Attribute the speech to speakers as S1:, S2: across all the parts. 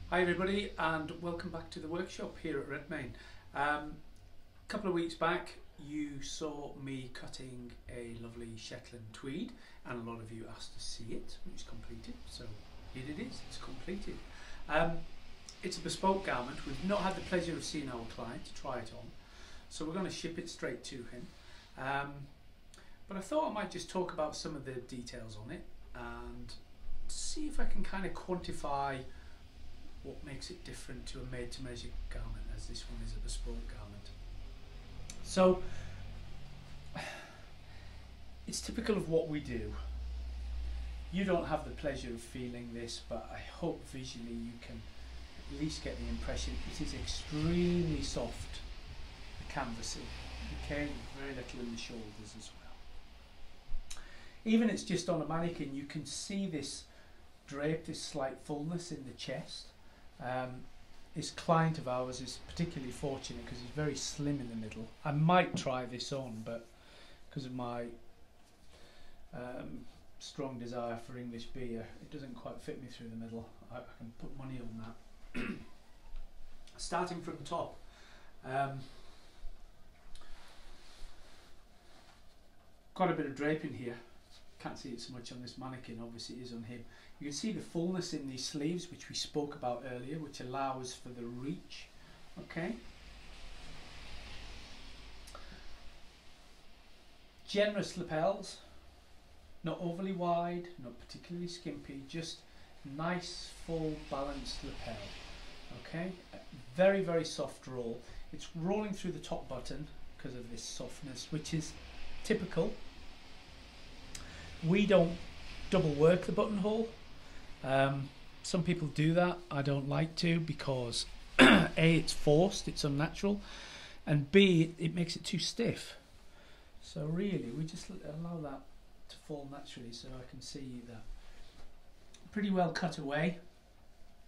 S1: Hi everybody and welcome back to the workshop here at Redmayne. A couple of weeks back you saw me cutting a lovely Shetland tweed and a lot of you asked to see it, which is completed, so here it is, it's completed. It's a bespoke garment. We've not had the pleasure of seeing our client to try it on, so we're going to ship it straight to him. But I thought I might just talk about some of the details on it and see if I can kind of quantify what makes it different to a made-to-measure garment, as this one is a bespoke garment. So it's typical of what we do. You don't have the pleasure of feeling this, but I hope visually you can at least get the impression it is extremely soft, the canvassing, okay, very little in the shoulders as well. Even it's just on a mannequin, you can see this drape, this slight fullness in the chest. This client of ours is particularly fortunate because he's very slim in the middle. I might try this on, but because of my strong desire for English beer, it doesn't quite fit me through the middle. I can put money on that. Starting from the top, quite a bit of draping here. Can't see it so much on this mannequin, obviously it is on him. You can see the fullness in these sleeves, which we spoke about earlier, which allows for the reach. Okay. Generous lapels, not overly wide, not particularly skimpy, just nice, full, balanced lapel. Okay, very, very soft roll. It's rolling through the top button because of this softness, which is typical. We don't double work the buttonhole. Some people do that. I don't like to because A, it's forced, it's unnatural, and B, it makes it too stiff. So really we just allow that to fall naturally, so I can see that pretty well cut away.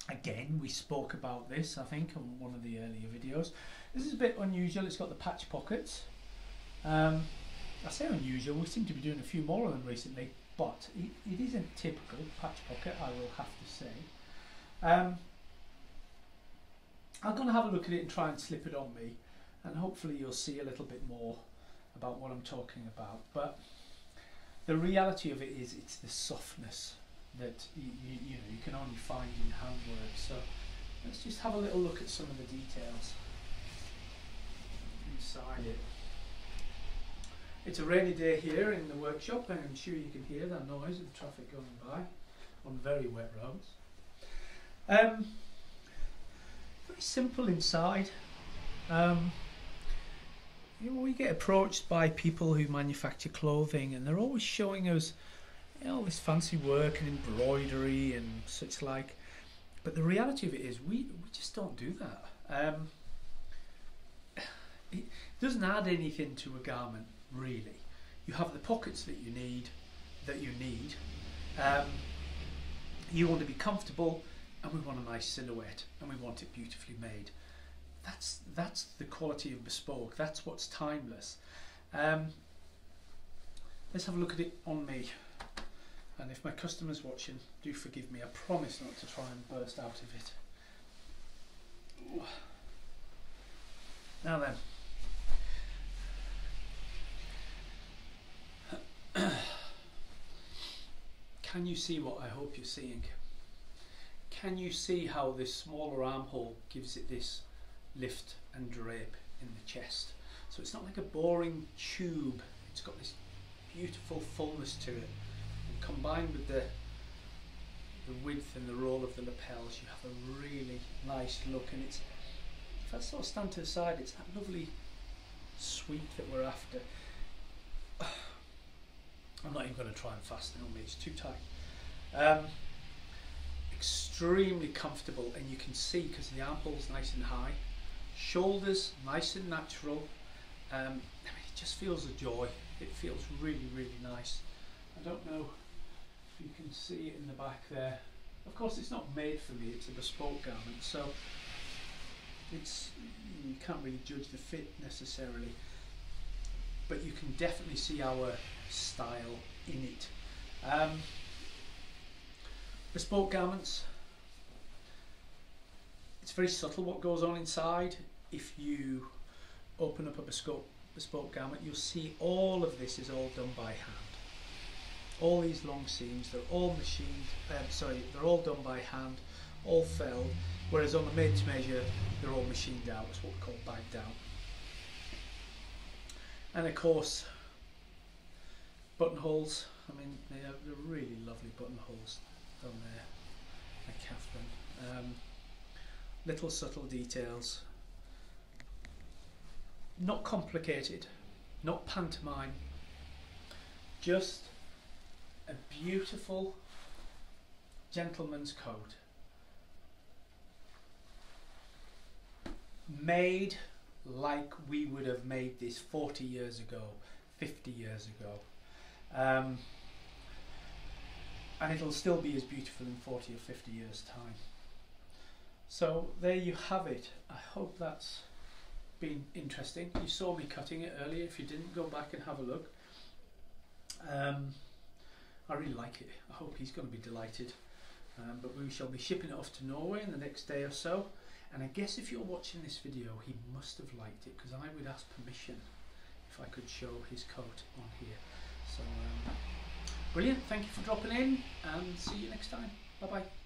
S1: Again, we spoke about this I think on one of the earlier videos. This is a bit unusual. It's got the patch pockets. I say unusual, we seem to be doing a few more of them recently, but it isn't typical patch pocket, I will have to say. I'm going to have a look at it and try and slip it on me, and hopefully you'll see a little bit more about what I'm talking about. But the reality of it is it's the softness that you know, you can only find in handwork. So let's just have a little look at some of the details inside it. It's a rainy day here in the workshop, and I'm sure you can hear that noise of the traffic going by on very wet roads. Very simple inside. You know, we get approached by people who manufacture clothing, and they're always showing us, you know, all this fancy work and embroidery and such like. But the reality of it is, we just don't do that. It doesn't add anything to a garment. Really, you have the pockets that you need. You want to be comfortable, and we want a nice silhouette, and we want it beautifully made. That's the quality of bespoke. That's what's timeless. Let's have a look at it on me. And if my customer's watching, do forgive me. I promise not to try and burst out of it. Ooh. Now then. Can you see what I hope you're seeing? Can you see how this smaller armhole gives it this lift and drape in the chest? So it's not like a boring tube, it's got this beautiful fullness to it, and combined with the width and the roll of the lapels, you have a really nice look. And it's, if I sort of stand to the side, it's that lovely sweep that we're after. I'm not even going to try and fasten it on me, it's too tight. Extremely comfortable, and you can see because the armhole's nice and high, shoulders nice and natural. I mean, it just feels a joy. It feels really, really nice. I don't know if you can see it in the back there. Of course, it's not made for me, it's a bespoke garment, so it's, you can't really judge the fit necessarily. But you can definitely see our style in it. Bespoke garments, It's very subtle what goes on inside. If you open up a bespoke garment, you'll see all of this is all done by hand. All these long seams, they're all machined, they're all done by hand, all felled, whereas on the made to measure, they're all machined out. It's what we call bagged out. And of course, buttonholes. I mean, they're really lovely buttonholes done there by Catherine. Little subtle details. Not complicated, not pantomime, just a beautiful gentleman's coat. Made like we would have made this 40 years ago, 50 years ago. And it'll still be as beautiful in 40 or 50 years time. So there you have it. I hope that's been interesting. You saw me cutting it earlier. If you didn't, go back and have a look. I really like it. I hope he's going to be delighted. But we shall be shipping it off to Norway in the next day or so. And I guess if you're watching this video, he must have liked it, because I would ask permission if I could show his coat on here. So brilliant. Thank you for dropping in, and see you next time. Bye bye.